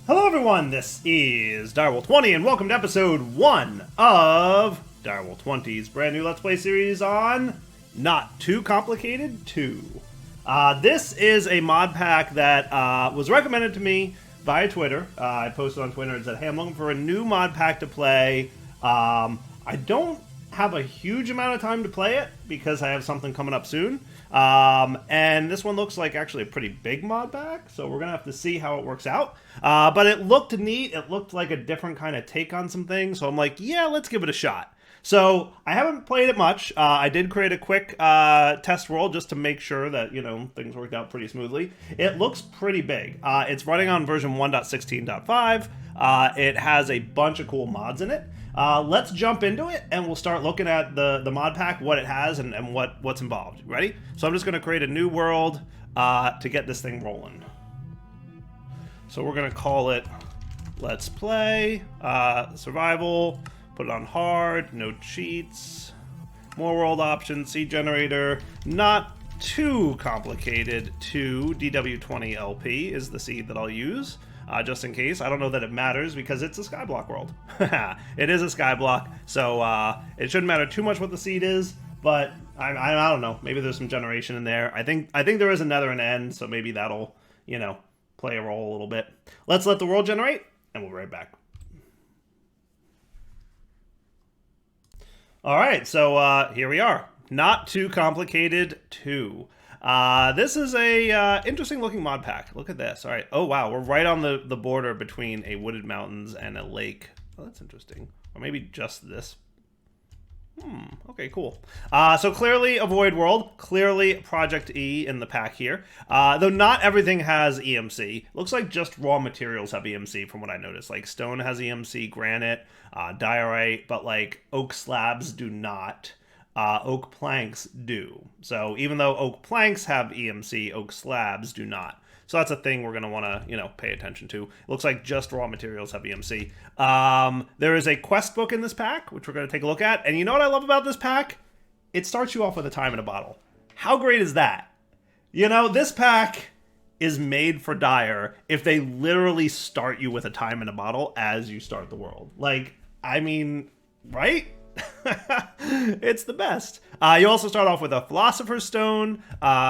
Hello everyone, this is Direwolf20 and welcome to episode 1 of Direwolf20's brand new Let's Play series on Not Too Complicated 2. This is a mod pack that was recommended to me via Twitter. I posted on Twitter and said, hey, I'm looking for a new mod pack to play. I don't have a huge amount of time to play it because I have something coming up soon. And this one looks like actually a pretty big mod pack, so we're gonna have to see how it works out. But it looked neat. It looked like a different kind of take on some things, so I'm like, yeah, let's give it a shot. So I haven't played it much. I did create a quick test world just to make sure that, you know, things worked out pretty smoothly. It looks pretty big. It's running on version 1.16.5. It has a bunch of cool mods in it. Let's jump into it and we'll start looking at the mod pack, what it has, and what's involved. Ready? So I'm just going to create a new world to get this thing rolling. So we're going to call it Let's Play, Survival, put it on hard, no cheats, more world options, seed generator, not too complicated. To DW20LP is the seed that I'll use. Just in case. I don't know that it matters because it's a Skyblock world. It is a Skyblock, so it shouldn't matter too much what the seed is, but I don't know. Maybe there's some generation in there. I think there is a nether and end, so maybe that'll, you know, play a role a little bit. Let's let the world generate, and we'll be right back. All right, so here we are. Not Too Complicated 2. This is a interesting looking mod pack. Look at this. All right. Oh, wow. We're right on the border between a wooded mountains and a lake. Oh, that's interesting. Or maybe just this. Okay, cool. So clearly a void world. Clearly Project E in the pack here. Though not everything has EMC. Looks like just raw materials have EMC from what I noticed. Like stone has EMC, granite, diorite, but like oak slabs do not. Oak planks do. So even though oak planks have EMC, oak slabs do not. So that's a thing we're going to want to, you know, pay attention to. It looks like just raw materials have EMC. There is a quest book in this pack, which we're going to take a look at. And you know what I love about this pack? It starts you off with a time in a bottle. How great is that? You know, this pack is made for Dire if they literally start you with a time in a bottle as you start the world. Like, I mean, right? It's the best. You also start off with a Philosopher's Stone,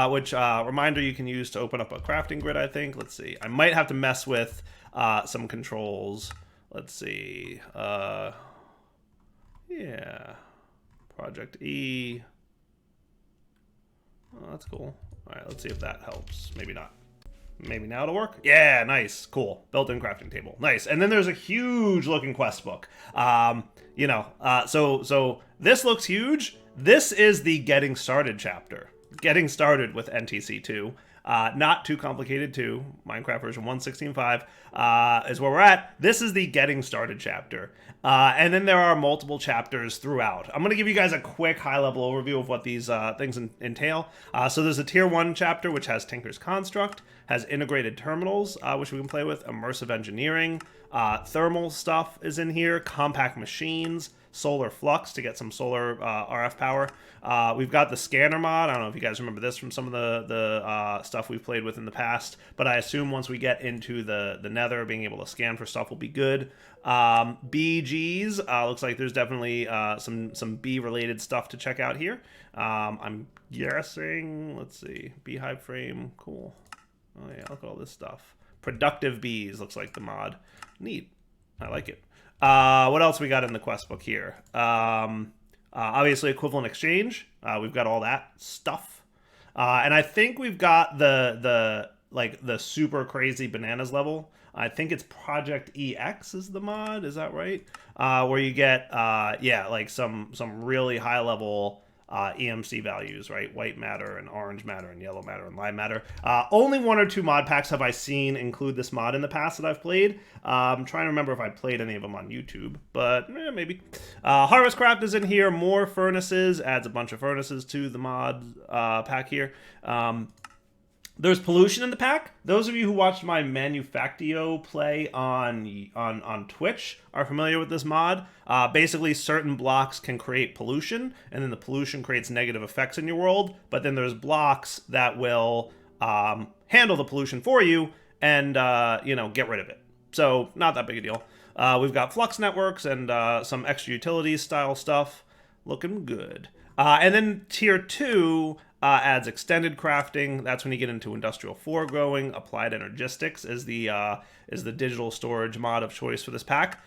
which, reminder, you can use to open up a crafting grid, I think. Let's see. I might have to mess with some controls. Let's see. Yeah. Project E. Oh, that's cool. All right, let's see if that helps. Maybe not. Maybe now it'll work. Yeah, nice, cool. Built-in crafting table, nice. And then there's a huge-looking quest book. You know, so this looks huge. This is the Getting Started chapter. Getting Started with NTC2. Not Too Complicated 2. Minecraft version 1.16.5 is where we're at. This is the Getting Started chapter. And then there are multiple chapters throughout. I'm going to give you guys a quick high-level overview of what these things entail. So there's a Tier 1 chapter, which has Tinker's Construct, has integrated terminals, which we can play with, immersive engineering, thermal stuff is in here, compact machines, solar flux to get some solar RF power. We've got the scanner mod. I don't know if you guys remember this from some of the stuff we've played with in the past, but I assume once we get into the nether, being able to scan for stuff will be good. BGs, looks like there's definitely some bee-related stuff to check out here. I'm guessing, let's see, beehive frame, cool. Oh yeah, look at all this stuff. Productive bees looks like the mod. Neat. I like it. What else we got in the quest book here? Obviously equivalent exchange. We've got all that stuff. And I think we've got the super crazy bananas level. I think it's Project EX is the mod. Is that right? Where you get, yeah, like some really high level EMC values, right? White matter and orange matter and yellow matter and lime matter. Only 1 or 2 mod packs have I seen include this mod in the past that I've played. I'm trying to remember if I played any of them on YouTube, but maybe. Harvestcraft is in here. More furnaces. Adds a bunch of furnaces to the mod pack here. There's pollution in the pack. Those of you who watched my Manufactio play on Twitch are familiar with this mod. Basically, certain blocks can create pollution, and then the pollution creates negative effects in your world, but then there's blocks that will handle the pollution for you and, you know, get rid of it. so not that big a deal. We've got flux networks and some extra utilities style stuff. Looking good. And then tier 2 adds extended crafting. That's when you get into industrial foregrowing. Applied energistics is the digital storage mod of choice for this pack.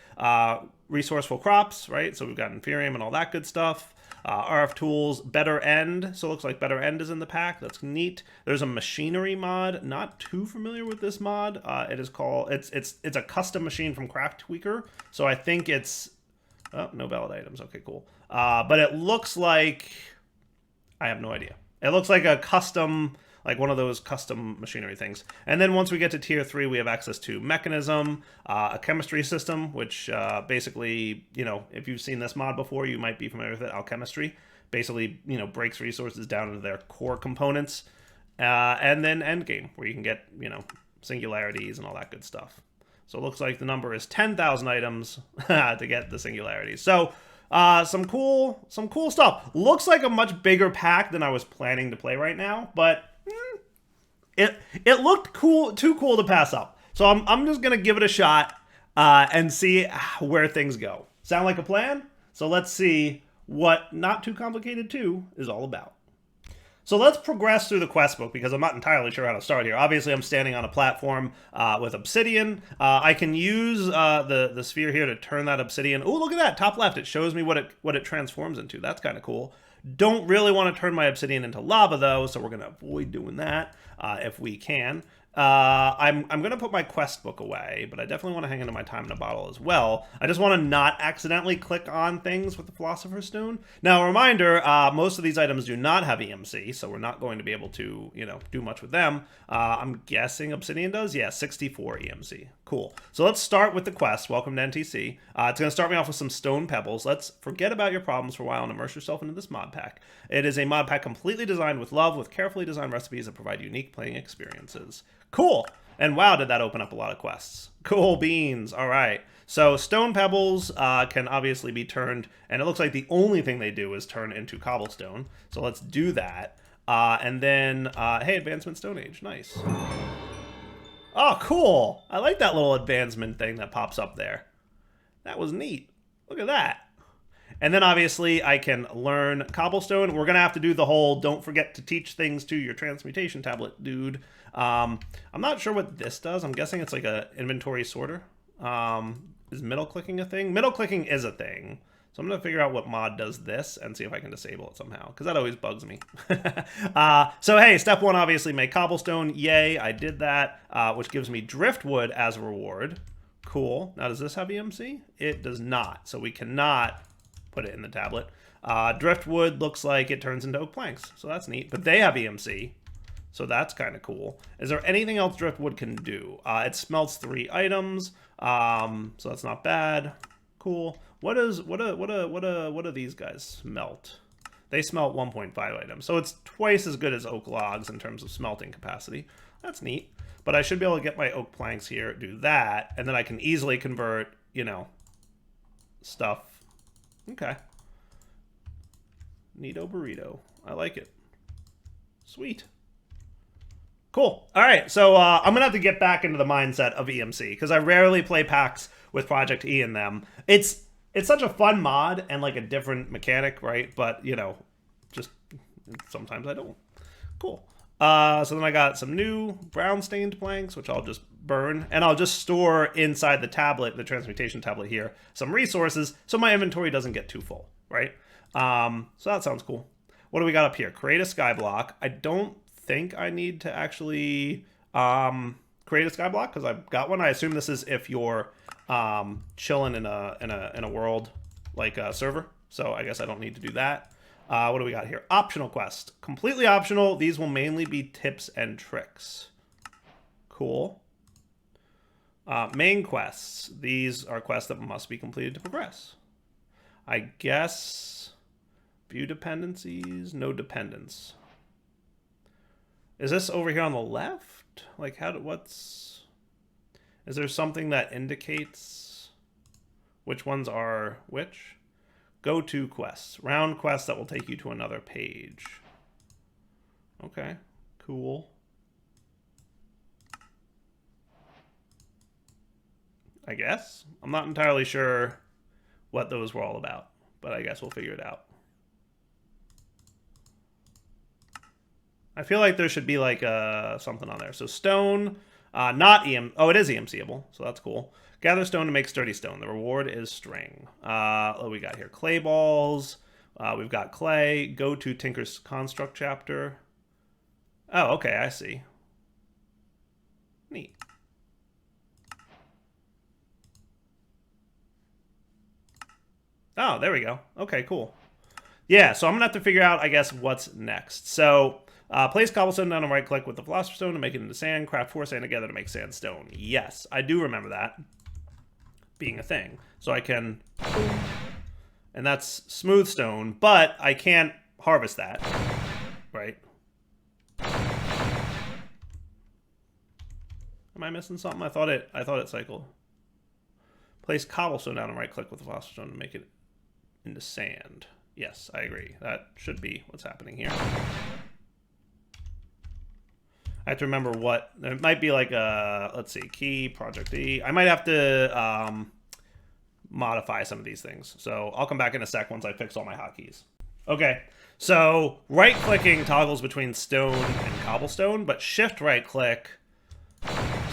Resourceful crops, right? So we've got inferium and all that good stuff. RF tools, better end. So it looks like better end is in the pack. That's neat. There's a machinery mod. Not too familiar with this mod. It is called. It's a custom machine from Craft Tweaker. So I think it's. Oh, no valid items. Okay, cool. But it looks like. I have no idea. It looks like a custom, like one of those custom machinery things. And then once we get to tier 3, we have access to mechanism, a chemistry system, which basically, you know, if you've seen this mod before, you might be familiar with it. Alchemistry basically, you know, breaks resources down into their core components. And then endgame, where you can get, you know, singularities and all that good stuff. So it looks like the number is 10,000 items to get the singularities. So some cool stuff. Looks like a much bigger pack than I was planning to play right now, but it looked cool, too cool to pass up. So I'm just gonna give it a shot and see where things go. Sound like a plan? So let's see what Not Too Complicated 2 is all about. So let's progress through the quest book because I'm not entirely sure how to start here. Obviously, I'm standing on a platform with obsidian. I can use the sphere here to turn that obsidian. Oh, look at that, top left. It shows me what it transforms into. That's kind of cool. Don't really want to turn my obsidian into lava though, so we're gonna avoid doing that if we can. I'm going to put my quest book away, but I definitely want to hang into my time in a bottle as well. I just want to not accidentally click on things with the Philosopher's Stone. Now, a reminder, most of these items do not have EMC, so we're not going to be able to, you know, do much with them. I'm guessing Obsidian does? Yeah, 64 EMC. Cool. So let's start with the quest. Welcome to NTC. It's going to start me off with some stone pebbles. Let's forget about your problems for a while and immerse yourself into this mod pack. It is a mod pack completely designed with love, with carefully designed recipes that provide unique playing experiences. Cool. And wow, did that open up a lot of quests. Cool beans. All right. So stone pebbles can obviously be turned, and it looks like the only thing they do is turn into cobblestone. So let's do that. And then, hey, advancement Stone Age. Nice. Oh, cool. I like that little advancement thing that pops up there. That was neat. Look at that. And then obviously I can learn cobblestone. We're going to have to do the whole don't forget to teach things to your transmutation tablet, dude. I'm not sure what this does. I'm guessing it's like a inventory sorter. Is middle clicking a thing? Middle clicking is a thing. So I'm going to figure out what mod does this and see if I can disable it somehow, because that always bugs me. So hey, step 1, obviously make cobblestone. Yay, I did that, which gives me driftwood as a reward. Cool. Now, does this have EMC? It does not. So we cannot put it in the tablet. Driftwood looks like it turns into oak planks, so that's neat. But they have EMC, so that's kind of cool. Is there anything else driftwood can do? It smelts 3 items, so that's not bad. Cool. What do these guys smelt? They smelt 1.5 items, so it's twice as good as oak logs in terms of smelting capacity. That's neat. But I should be able to get my oak planks here, do that, and then I can easily convert, you know, stuff. Okay. Neato burrito. I like it. Sweet. Cool. All right, so I'm going to have to get back into the mindset of EMC, because I rarely play packs with Project E in them. It's such a fun mod and like a different mechanic, right? But, you know, just sometimes I don't. Cool. So then I got some new brown stained planks, which I'll just burn, and I'll just store inside the tablet, the transmutation tablet here, some resources so my inventory doesn't get too full, right? So that sounds cool. What do we got up here? Create a skyblock. I don't think I need to actually create a skyblock because I've got one. I assume this is if you're chilling in a world like a server. So I guess I don't need to do that. What do we got here? Optional quest. Completely optional. These will mainly be tips and tricks. Cool. Main quests. These are quests that must be completed to progress. I guess view dependencies, no dependence. Is this over here on the left? Like is there something that indicates which ones are which? Go-to quests. Round quests that will take you to another page. Okay, cool. I guess. I'm not entirely sure what those were all about, but I guess we'll figure it out. I feel like there should be like something on there. So stone, not EM. Oh, it is EMCable, so that's cool. Gather stone to make sturdy stone. The reward is string. What we got here? Clay balls. We've got clay. Go to Tinker's Construct chapter. Oh, okay, I see. Neat. Oh, there we go. Okay, cool. Yeah, so I'm going to have to figure out, I guess, what's next. So, place cobblestone down and right-click with the philosopher's stone to make it into sand. Craft 4 sand together to make sandstone. Yes, I do remember that being a thing. So I can... And that's smooth stone, but I can't harvest that, right? Am I missing something? I thought it cycled. Place cobblestone down and right-click with the philosopher's stone to make it into sand. Yes, I agree. That should be what's happening here. I have to remember what... It might be like a... Let's see. Key, Project E. I might have to modify some of these things. So I'll come back in a sec once I fix all my hotkeys. Okay. So right-clicking toggles between stone and cobblestone, but shift right-click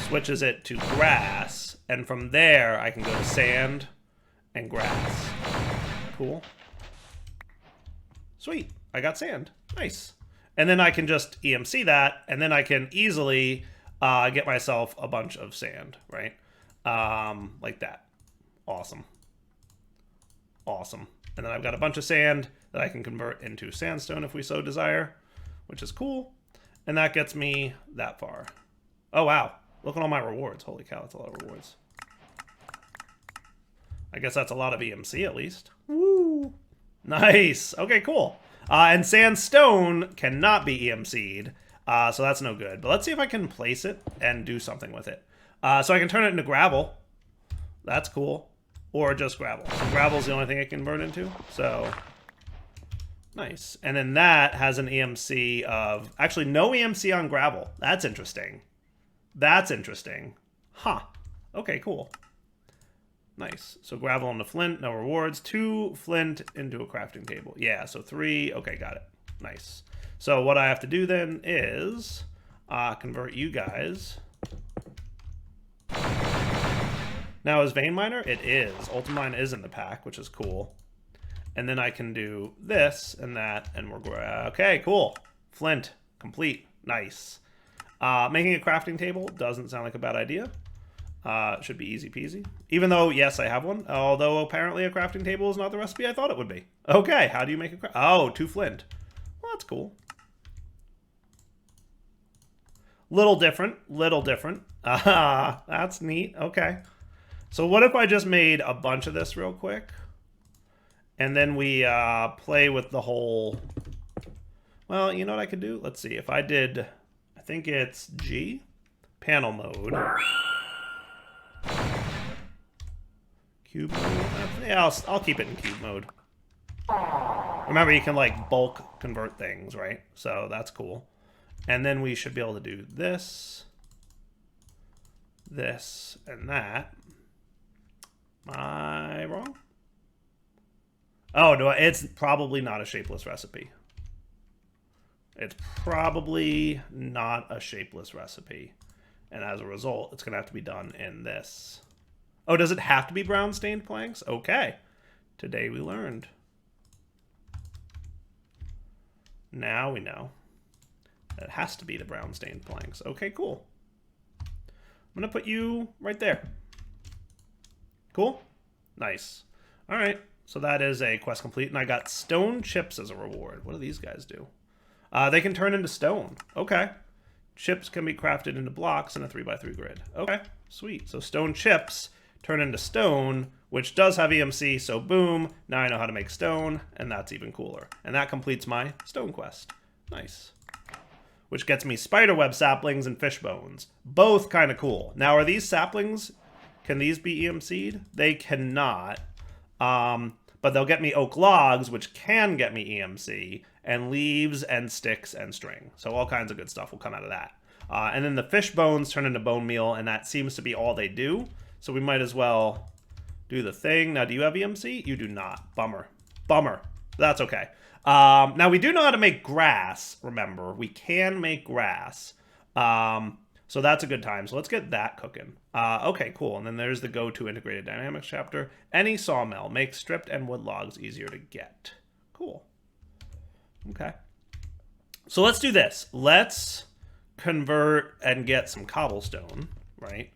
switches it to grass. And from there, I can go to sand and grass. Cool. Sweet. I got sand. Nice. And then I can just EMC that, and then I can easily get myself a bunch of sand, right? Like that. Awesome. Awesome. And then I've got a bunch of sand that I can convert into sandstone if we so desire, which is cool. And that gets me that far. Oh, wow. Look at all my rewards. Holy cow, that's a lot of rewards. I guess that's a lot of EMC at least. Woo! Nice. Okay, cool. And sandstone cannot be EMC'd, so that's no good. But let's see if I can place it and do something with it. So I can turn it into gravel. That's cool. Or just gravel. So gravel's the only thing it can burn into. So, nice. And then that has an EMC of... Actually, no EMC on gravel. That's interesting. That's interesting. Huh. Okay, cool. Nice. So gravel into flint, no rewards. 2 flint into a crafting table. Yeah, so 3. Okay, got it. Nice. So what I have to do then is convert you guys. Now, is Vein Miner? It is. Ultimine is in the pack, which is cool. And then I can do this and that, and we're... Okay, cool. Flint. Complete. Nice. Making a crafting table doesn't sound like a bad idea. Should be easy peasy. Even though, yes, I have one. Although, apparently a crafting table is not the recipe I thought it would be. Okay, how do you make a Oh, 2 flint. Well, that's cool. Little different. Little different. That's neat. Okay. So what if I just made a bunch of this real quick? And then we play with the whole... Well, you know what I could do? Let's see. If I did... I think it's G. Panel mode. Cube mode? Yeah, I'll keep it in cube mode. Remember, you can, like, bulk convert things, right? So that's cool. And then we should be able to do this, this, and that. Am I wrong? Oh, no, it's probably not a shapeless recipe. It's probably not a shapeless recipe. And as a result, it's going to have to be done in this. Oh, does it have to be brown stained planks? Okay. Today we learned. Now we know. It has to be the brown stained planks. Okay, cool. I'm going to put you right there. Cool? Nice. All right. So that is a quest complete. And I got stone chips as a reward. What do these guys do? They can turn into stone. Okay. Chips can be crafted into blocks in a 3x3 grid. Okay. Sweet. So stone chips turn into stone, which does have EMC. So boom. Now I know how to make stone. And that's even cooler. And that completes my stone quest. Nice. Which gets me spiderweb saplings and fish bones. Both kind of cool. Now, are these saplings... Can these be EMC'd? They cannot. But they'll get me oak logs, which can get me EMC, and leaves and sticks and string. So all kinds of good stuff will come out of that. And then the fish bones turn into bone meal, and that seems to be all they do. So we might as well do the thing. Now, do you have EMC? You do not. Bummer. Bummer. That's okay. Now, we do know how to make grass, remember. We can make grass. So that's a good time. So let's get that cooking. Okay, cool. And then there's the go-to integrated dynamics chapter. Any sawmill makes stripped and wood logs easier to get. Cool. Okay. So let's do this. Let's convert and get some cobblestone, right?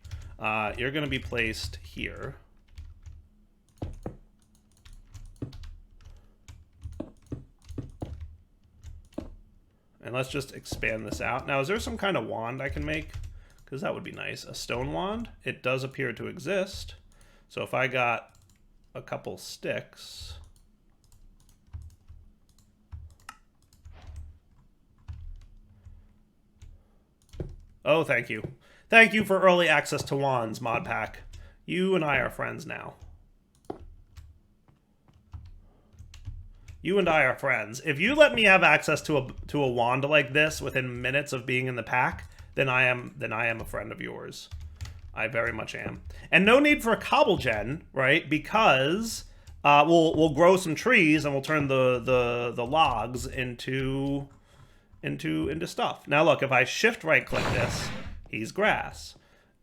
You're going to be placed here. And let's just expand this out. Now, is there some kind of wand I can make? Because that would be nice. A stone wand? It does appear to exist. So if I got a couple sticks... Oh, thank you. Thank you for early access to wands, Modpack. You and I are friends now. You and I are friends. If you let me have access to a wand like this within minutes of being in the pack, then I am a friend of yours. I very much am. And no need for a cobblegen, right? Because we'll grow some trees and we'll turn the logs into stuff. Now look, if I shift right click this, he's grass.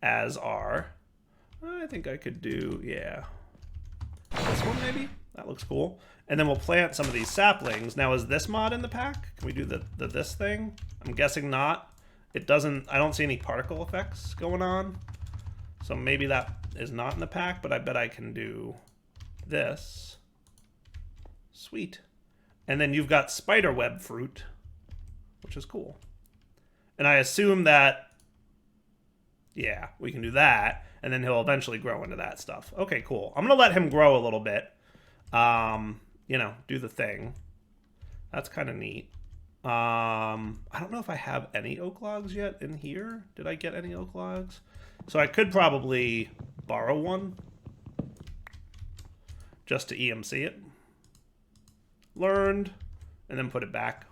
As are, I think I could do, yeah, this one maybe? That looks cool. And then we'll plant some of these saplings. Now, is this mod in the pack? Can we do this thing? I'm guessing not. It doesn't, I don't see any particle effects going on. So maybe that is not in the pack, but I bet I can do this. Sweet. And then you've got spiderweb fruit, which is cool. And I assume that, yeah, we can do that, and then he'll eventually grow into that stuff. Okay, cool. I'm going to let him grow a little bit. You know, do the thing. That's kind of neat. I don't know if I have any oak logs yet in here. Did I get any oak logs? So I could probably borrow one just to EMC it. Learned, and then put it back.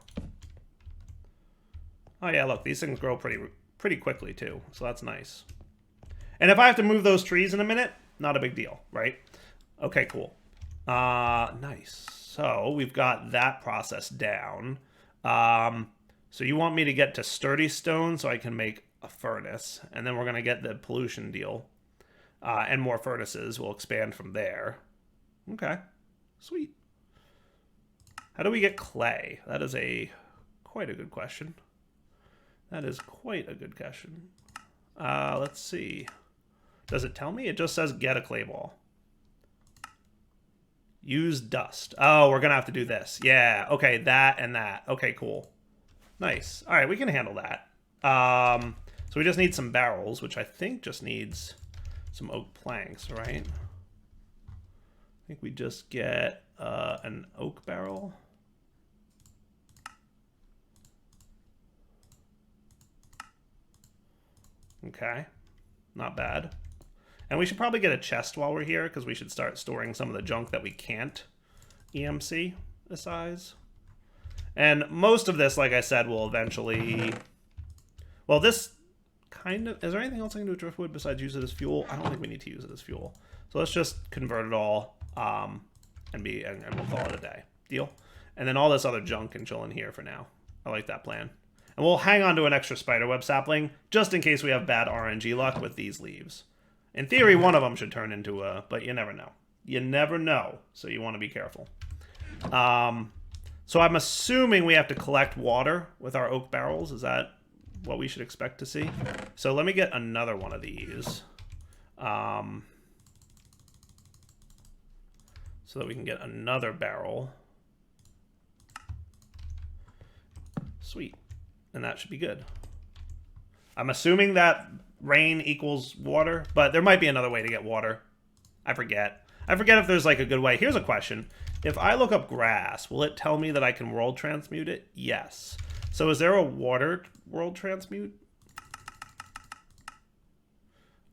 Oh yeah, look, these things grow pretty quickly too, so that's nice. And if I have to move those trees in a minute, not a big deal, right? Okay, cool. Nice. So we've got that process down. So you want me to get to sturdy stone so I can make a furnace, and then we're going to get the pollution deal, and more furnaces. We'll expand from there. Okay, sweet. How do we get clay? That is quite a good question. That is quite a good question. Let's see. Does it tell me? It just says get a clay ball. Use dust. Oh, we're going to have to do this. Yeah, okay, that and that. Okay, cool. Nice. All right, we can handle that. So we just need some barrels, which I think just needs some oak planks, right? I think we just get an oak barrel. Okay, not bad. And we should probably get a chest while we're here, because we should start storing some of the junk that we can't EMC the size. And most of this, like I said, will eventually... Well, this kind of... Is there anything else I can do with driftwood besides use it as fuel? I don't think we need to use it as fuel. So let's just convert it all and we'll call it a day. Deal? And then all this other junk can chill in here for now. I like that plan. And we'll hang on to an extra spiderweb sapling, just in case we have bad RNG luck with these leaves. In theory, one of them should turn into a... But you never know. You never know, so you want to be careful. So I'm assuming we have to collect water with our oak barrels. Is that what we should expect to see? So let me get another one of these. So that we can get another barrel. Sweet. And that should be good. I'm assuming that rain equals water, but there might be another way to get water. I forget. I forget if there's like a good way. Here's a question. If I look up grass, will it tell me that I can world transmute it? Yes. So is there a water world transmute?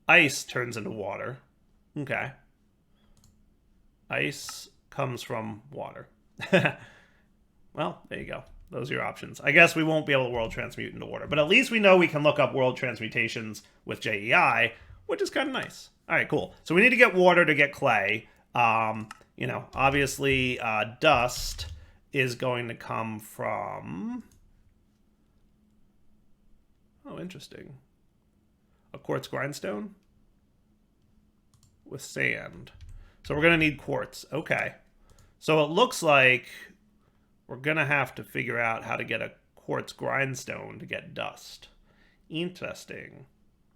Ice turns into water. Okay. Ice comes from water. Well, there you go. Those are your options. I guess we won't be able to world transmute into water, but at least we know we can look up world transmutations with JEI, which is kind of nice. All right, cool. So we need to get water to get clay. You know, obviously dust is going to come from... Oh, interesting. A quartz grindstone with sand. So we're going to need quartz. Okay. So it looks like we're going to have to figure out how to get a quartz grindstone to get dust. Interesting.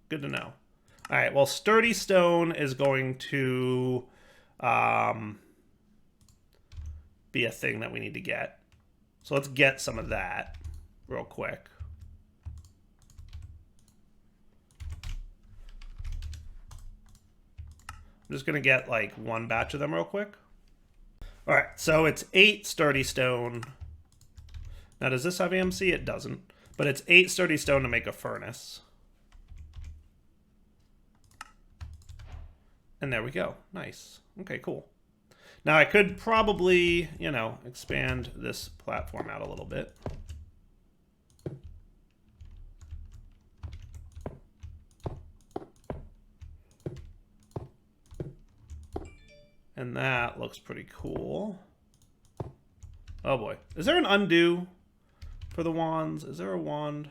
Good to know. All right, well, sturdy stone is going to be a thing that we need to get. So let's get some of that real quick. I'm just going to get like one batch of them real quick. All right, so it's 8 sturdy stone. Now, does this have EMC? It doesn't. But it's 8 sturdy stone to make a furnace. And there we go. Nice. Okay, cool. Now, I could probably, you know, expand this platform out a little bit. And that looks pretty cool. Oh boy. Is there an undo for the wands? Is there a wand?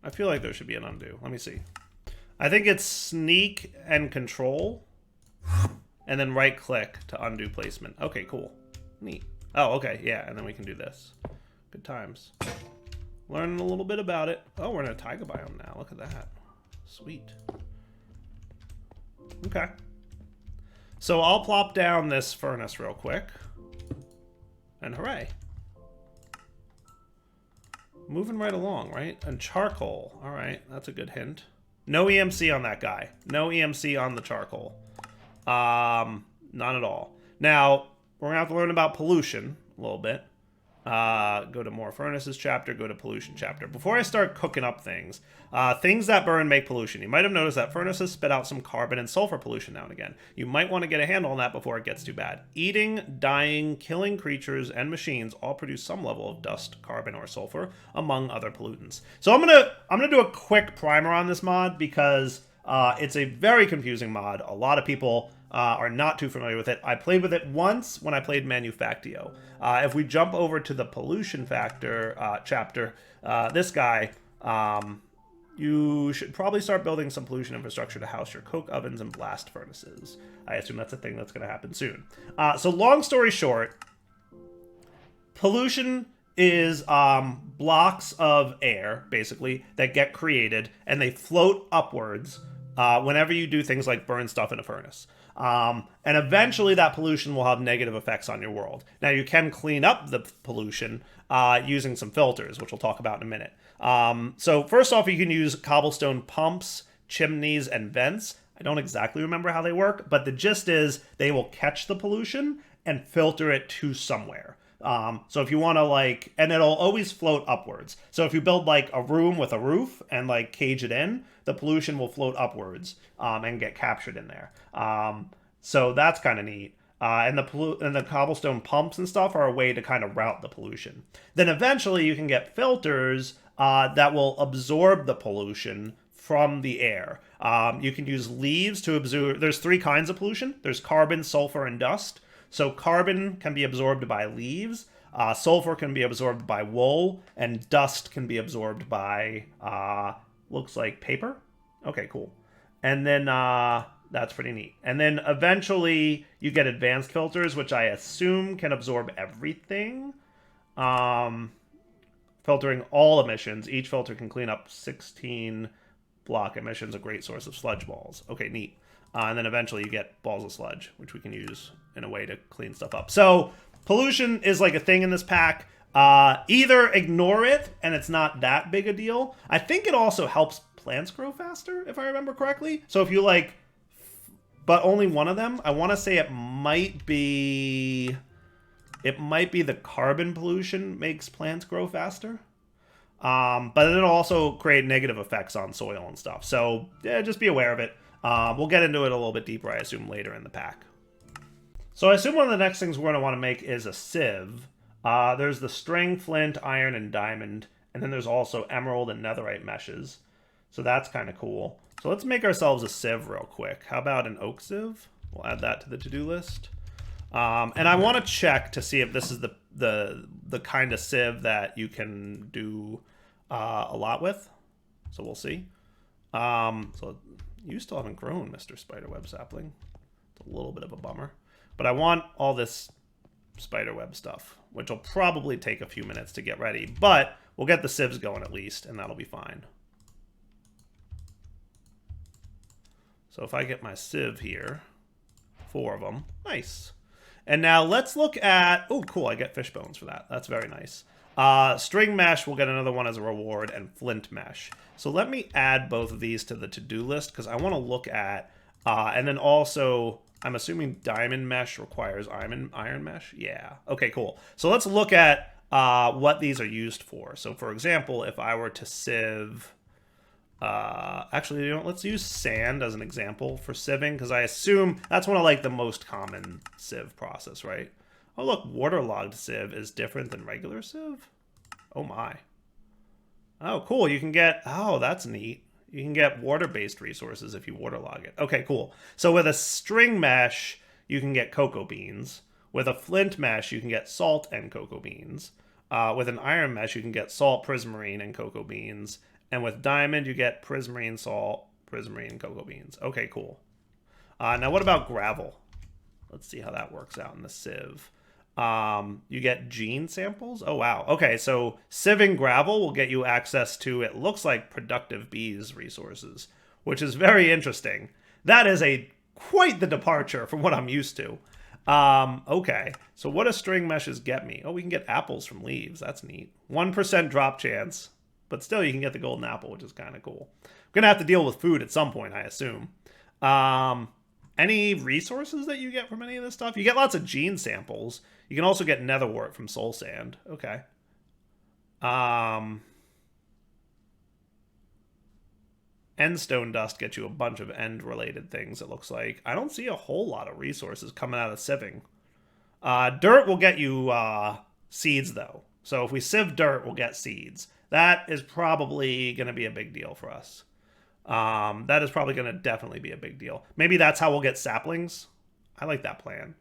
I feel like there should be an undo. Let me see. I think it's sneak and control. And then right click to undo placement. Okay, cool. Neat. Oh, okay. Yeah, and then we can do this. Good times. Learning a little bit about it. Oh, we're in a taiga biome now. Look at that. Sweet. Okay. So I'll plop down this furnace real quick. And hooray. Moving right along, right? And charcoal. All right, that's a good hint. No EMC on that guy. No EMC on the charcoal. None at all. Now, we're going to have to learn about pollution a little bit. Go to more furnaces chapter, go to pollution chapter. Before I start cooking up things, things that burn make pollution. You might have noticed that furnaces spit out some carbon and sulfur pollution now and again. You might want to get a handle on that before it gets too bad. Eating, dying, killing creatures, and machines all produce some level of dust, carbon, or sulfur, among other pollutants. So I'm gonna do a quick primer on this mod because it's a very confusing mod. A lot of people are not too familiar with it. I played with it once when I played Manufactio. If we jump over to the pollution factor chapter, this guy, you should probably start building some pollution infrastructure to house your coke ovens and blast furnaces. I assume that's a thing that's going to happen soon. So long story short, pollution is blocks of air, basically, that get created, and they float upwards whenever you do things like burn stuff in a furnace. And eventually that pollution will have negative effects on your world. Now, you can clean up the pollution using some filters, which we'll talk about in a minute. So first off, you can use cobblestone pumps, chimneys, and vents. I don't exactly remember how they work, but the gist is they will catch the pollution and filter it to somewhere. So if you want to and it'll always float upwards. So if you build like a room with a roof and like cage it in, the pollution will float upwards and get captured in there. So that's kind of neat. And the cobblestone pumps and stuff are a way to kind of route the pollution. Then eventually you can get filters that will absorb the pollution from the air. You can use leaves to absorb. There's 3 kinds of pollution. There's carbon, sulfur, and dust. So carbon can be absorbed by leaves, sulfur can be absorbed by wool, and dust can be absorbed by, looks like paper. Okay, cool. And then that's pretty neat. And then eventually you get advanced filters, which I assume can absorb everything. Filtering all emissions. Each filter can clean up 16 block emissions, a great source of sludge balls. Okay, neat. And then eventually you get balls of sludge, which we can use in a way to clean stuff up. So pollution is like a thing in this pack. Either ignore it and it's not that big a deal. I think it also helps plants grow faster, if I remember correctly. So if you but only one of them, I want to say it might be the carbon pollution makes plants grow faster. But it'll also create negative effects on soil and stuff. So yeah, just be aware of it. We'll get into it a little bit deeper, I assume, later in the pack. So I assume one of the next things we're going to want to make is a sieve. There's the string, flint, iron, and diamond, and then there's also emerald and netherite meshes. So that's kind of cool. So let's make ourselves a sieve real quick. How about an oak sieve? We'll add that to the to-do list. And I want to check to see if this is the kind of sieve that you can do a lot with. So we'll see. So you still haven't grown, Mr. Spiderweb Sapling. It's a little bit of a bummer. But I want all this spiderweb stuff, which will probably take a few minutes to get ready. But we'll get the sieves going at least, and that'll be fine. So if I get my sieve here, 4 of them, nice. And now let's look at, oh cool, I get fish bones for that. That's very nice. String mesh, we'll get another one as a reward, and flint mesh. So let me add both of these to the to-do list because I want to look at, and then also, I'm assuming diamond mesh requires iron mesh. Yeah, okay, cool. So let's look at what these are used for. So for example, if I were to sieve, actually, you know, let's use sand as an example for sieving because I assume that's one of like the most common sieve process, right? Oh, look, waterlogged sieve is different than regular sieve. Oh, my. Oh, cool. You can get... Oh, that's neat. You can get water-based resources if you waterlog it. Okay, cool. So with a string mesh, you can get cocoa beans. With a flint mesh, you can get salt and cocoa beans. With an iron mesh, you can get salt, prismarine, and cocoa beans. And with diamond, you get prismarine, salt, prismarine, cocoa beans. Okay, cool. Now, what about gravel? Let's see how that works out in the sieve. You get gene samples. Oh, wow. Okay, so sieving gravel will get you access to, it looks like, productive bees resources, which is very interesting. That is quite the departure from what I'm used to. Okay, so what do string meshes get me? Oh, we can get apples from leaves. That's neat. 1% drop chance, but still you can get the golden apple, which is kind of cool. I'm going to have to deal with food at some point, I assume. Any resources that you get from any of this stuff? You get lots of gene samples. You can also get netherwort from soul sand. Okay. Endstone dust gets you a bunch of end-related things, it looks like. I don't see a whole lot of resources coming out of sieving. Dirt will get you seeds, though. So if we sieve dirt, we'll get seeds. That is probably going to be a big deal for us. That is probably going to definitely be a big deal. Maybe that's how we'll get saplings. I like that plan.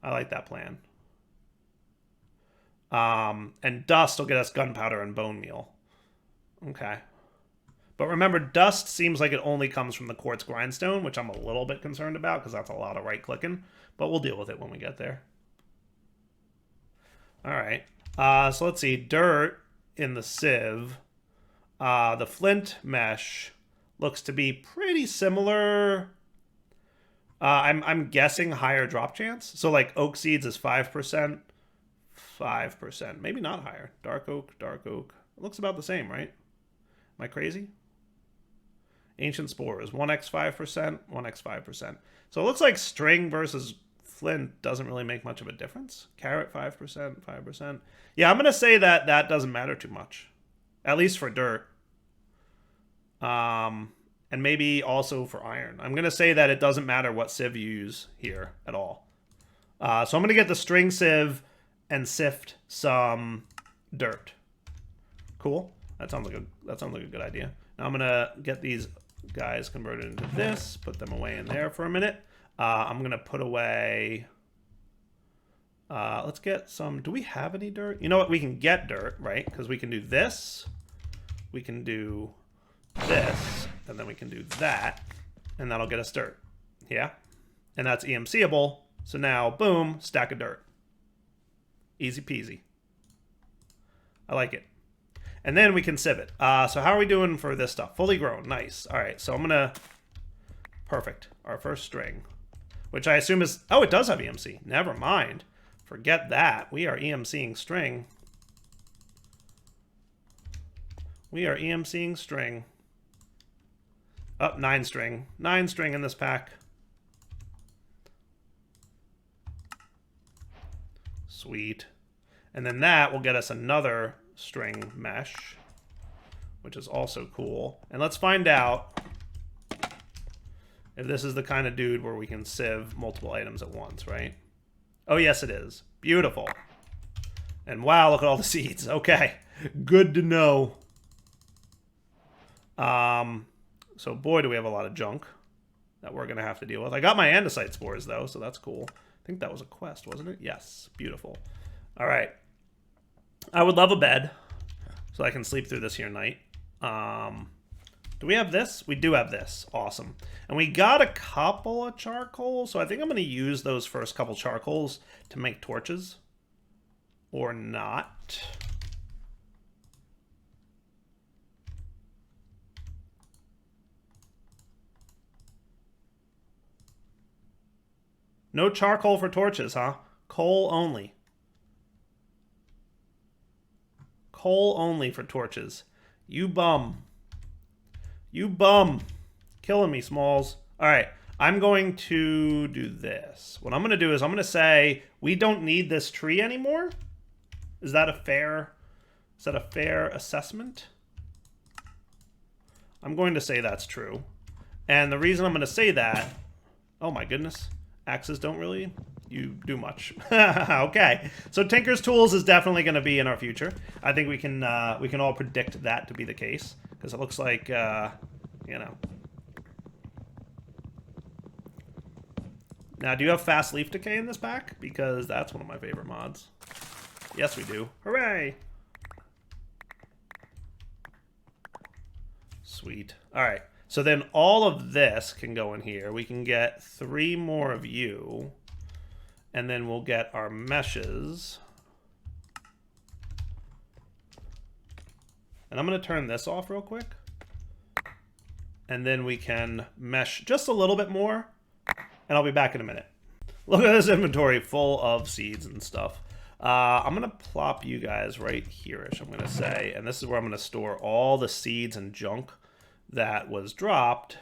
I like that plan. And dust will get us gunpowder and bone meal. Okay. But remember, dust seems like it only comes from the quartz grindstone, which I'm a little bit concerned about because that's a lot of right-clicking. But we'll deal with it when we get there. All right. So let's see. Dirt in the sieve. The flint mesh looks to be pretty similar. I'm guessing higher drop chance. So like oak seeds is 5%. 5%. Maybe not higher. Dark oak, dark oak. It looks about the same, right? Am I crazy? Ancient spores. 1x 5%, 1x 5%. So it looks like string versus flint doesn't really make much of a difference. Carrot 5%, 5%. Yeah, I'm going to say that that doesn't matter too much. At least for dirt. And maybe also for iron. I'm going to say that it doesn't matter what sieve you use here at all. So I'm going to get the string sieve and sift some dirt. Cool. That sounds like a good idea. Now I'm going to get these guys converted into this, put them away in there for a minute. I'm going to put away... let's get some... Do we have any dirt? You know what? We can get dirt, right? Because we can do this. We can do this. And then we can do that. And that'll get us dirt. Yeah? And that's EMCable. So now, boom, stack of dirt. Easy peasy. I like it. And then we can sieve it. So how are we doing for this stuff? Fully grown. Nice. All right. So I'm going to... Perfect. Our first string. Which I assume is... Oh, it does have EMC. Never mind. Forget that. We are EMCing string. We are EMCing string. Oh, 9 string. 9 string in this pack. Sweet. And then that will get us another string mesh, which is also cool. And let's find out if this is the kind of dude where we can sieve multiple items at once, right? Oh, yes, it is. Beautiful. And wow, look at all the seeds. Okay. Good to know. So boy, do we have a lot of junk that we're going to have to deal with. I got my andesite spores, though, so that's cool. I think that was a quest, wasn't it? Yes. Beautiful. All right. I would love a bed so I can sleep through this here night. Do we have this? We do have this. Awesome. And we got a couple of charcoal, so I think I'm going to use those first couple charcoals to make torches. Or not. No charcoal for torches, huh? Coal only. Coal only for torches. You bum. You bum. Killing me, Smalls. All right. I'm going to do this. What I'm going to do is I'm going to say we don't need this tree anymore. Is that a fair assessment? I'm going to say that's true. And the reason I'm going to say that, oh my goodness. Axes don't really do much. Okay, so Tinker's Tools is definitely going to be in our future. I think we can all predict that to be the case because it looks like you know. Now, do you have fast leaf decay in this pack? Because that's one of my favorite mods. Yes, we do. Hooray! Sweet. All right. So then all of this can go in here. We can get 3 more of you. And then we'll get our meshes. And I'm going to turn this off real quick. And then we can mesh just a little bit more. And I'll be back in a minute. Look at this inventory full of seeds and stuff. I'm going to plop you guys right here-ish, I'm going to say. And this is where I'm going to store all the seeds and junk that was dropped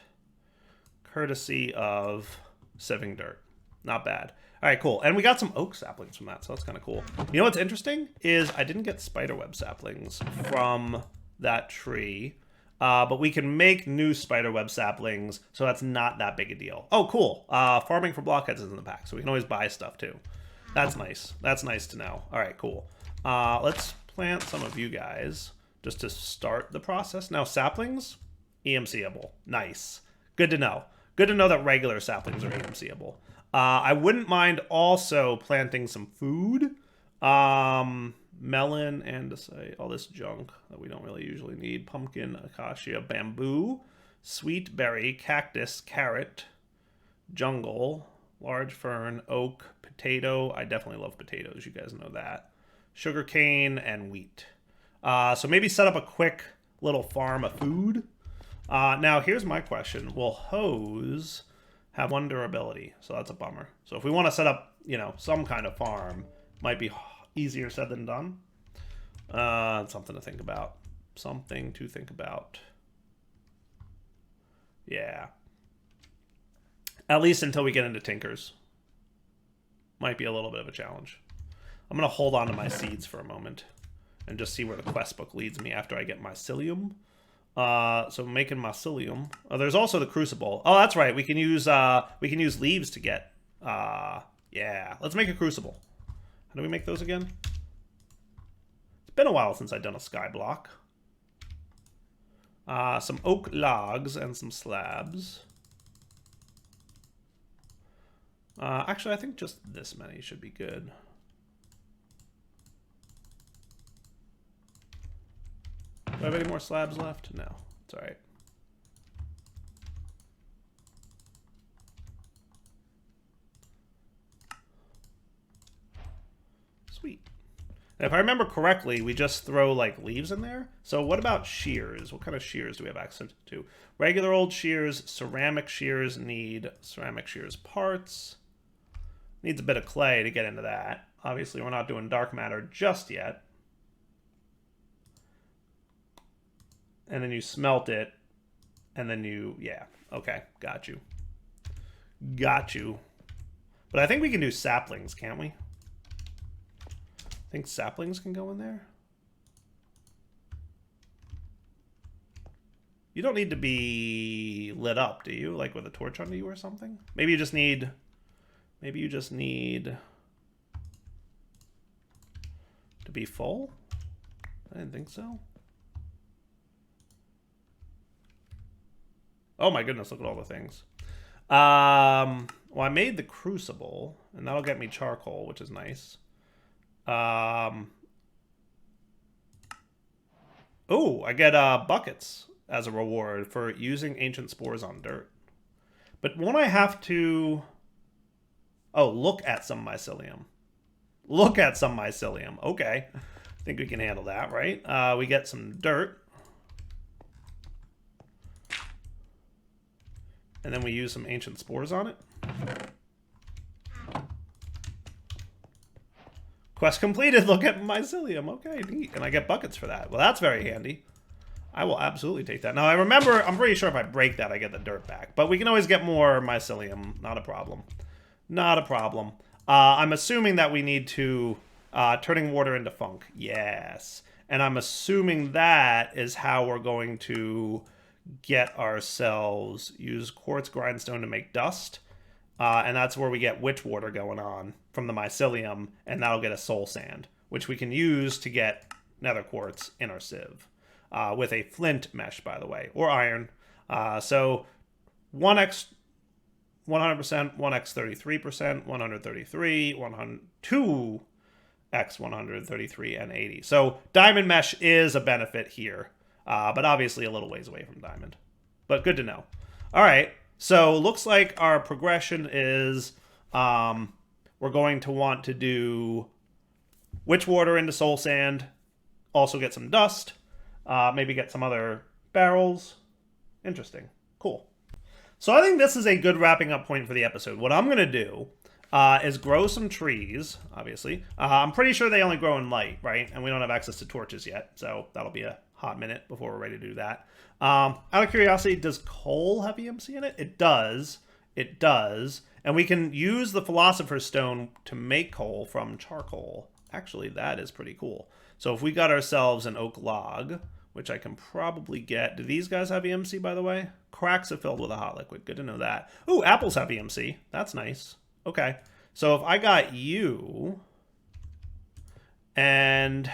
courtesy of Sieving Dirt. Not bad. All right, cool. And we got some oak saplings from that, so that's kind of cool. You know what's interesting is I didn't get spiderweb saplings from that tree, but we can make new spiderweb saplings, so that's not that big a deal. Oh, cool. Farming for blockheads is in the pack, so we can always buy stuff too. That's nice. That's nice to know. All right, cool. Let's plant some of you guys just to start the process. Now, saplings, EMCable. Nice. Good to know. Good to know that regular saplings are EMCable. I wouldn't mind also planting some food. Melon, andesite, all this junk that we don't really usually need. Pumpkin, acacia, bamboo, sweet berry, cactus, carrot, jungle, large fern, oak, potato. I definitely love potatoes. You guys know that. Sugarcane and wheat. So maybe set up a quick little farm of food. Now, here's my question. Will hose have 1 durability? So that's a bummer. So if we want to set up, you know, some kind of farm, might be easier said than done. Something to think about. Something to think about. Yeah. At least until we get into Tinkers. Might be a little bit of a challenge. I'm going to hold on to my seeds for a moment and just see where the quest book leads me after I get mycelium. So making mycelium. Oh, there's also the crucible. Oh, that's right. We can use leaves to get. Yeah. Let's make a crucible. How do we make those again? It's been a while since I've done a skyblock. Some oak logs and some slabs. Actually, I think just this many should be good. Do I have any more slabs left? No. It's all right. Sweet. And if I remember correctly, we just throw, like, leaves in there. So what about shears? What kind of shears do we have access to? Regular old shears, ceramic shears need ceramic shears parts. Needs a bit of clay to get into that. Obviously, we're not doing dark matter just yet. And then you smelt it, and then you, yeah, okay, got you. Got you. But I think we can do saplings, can't we? I think saplings can go in there. You don't need to be lit up, do you? Like with a torch under you or something? Maybe you just need to be full? I didn't think so. Oh my goodness, look at all the things. Well, I made the crucible, and that'll get me charcoal, which is nice. Oh, I get buckets as a reward for using ancient spores on dirt. But won't I have to... Oh, look at some mycelium. Look at some mycelium. Okay. I think we can handle that, right? We get some dirt. And then we use some ancient spores on it. Quest completed. Look at mycelium. Okay, neat. And I get buckets for that. Well, that's very handy. I will absolutely take that. Now, I remember, I'm pretty sure if I break that, I get the dirt back. But we can always get more mycelium. Not a problem. Not a problem. I'm assuming that we need to... turning water into funk. Yes. And I'm assuming that is how we're going to get ourselves... Use quartz grindstone to make dust. And that's where we get witch water going on from the mycelium. And that'll get us soul sand, which we can use to get nether quartz in our sieve. With a flint mesh, by the way, or iron. So 1x 100%, 1x 33%, 133, 2x 133, and 80. So diamond mesh is a benefit here, but obviously a little ways away from diamond. But good to know. All right, so looks like our progression is we're going to want to do witch water into soul sand, also get some dust. Maybe get some other barrels. Interesting. Cool. So I think this is a good wrapping up point for the episode. What I'm going to do is grow some trees, obviously. I'm pretty sure they only grow in light, right? And we don't have access to torches yet, so that'll be a hot minute before we're ready to do that. Out of curiosity, does coal have EMC in it? It does. It does. And we can use the Philosopher's Stone to make coal from charcoal. Actually, that is pretty cool. So if we got ourselves an oak log... which I can probably get. Do these guys have EMC, by the way? Cracks are filled with a hot liquid. Good to know that. Ooh, apples have EMC. That's nice. Okay. So if I got you... And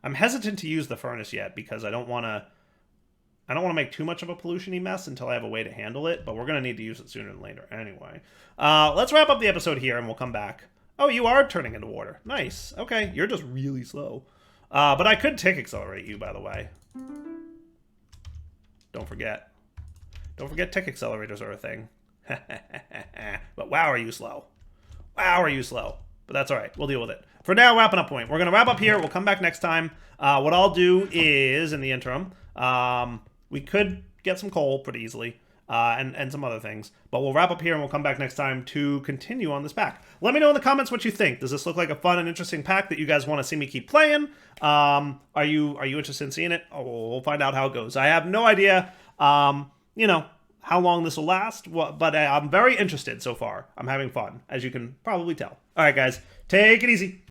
I'm hesitant to use the furnace yet because I don't want to make too much of a pollution-y mess until I have a way to handle it, but we're going to need to use it sooner than later anyway. Let's wrap up the episode here and we'll come back. Oh, you are turning into water. Nice. Okay, you're just really slow. But I could tick accelerate you, by the way. Don't forget. Don't forget tick accelerators are a thing. But wow, are you slow. Wow, are you slow. But that's all right. We'll deal with it. For now, wrapping up point. We're going to wrap up here. We'll come back next time. What I'll do is, in the interim, we could get some coal pretty easily. And some other things. But we'll wrap up here and we'll come back next time to continue on this pack. Let me know in the comments what you think. Does this look like a fun and interesting pack that you guys want to see me keep playing? Are you interested in seeing it? Oh, we'll find out how it goes. I have no idea, you know, how long this will last, but I'm very interested so far. I'm having fun, as you can probably tell. All right, guys, take it easy.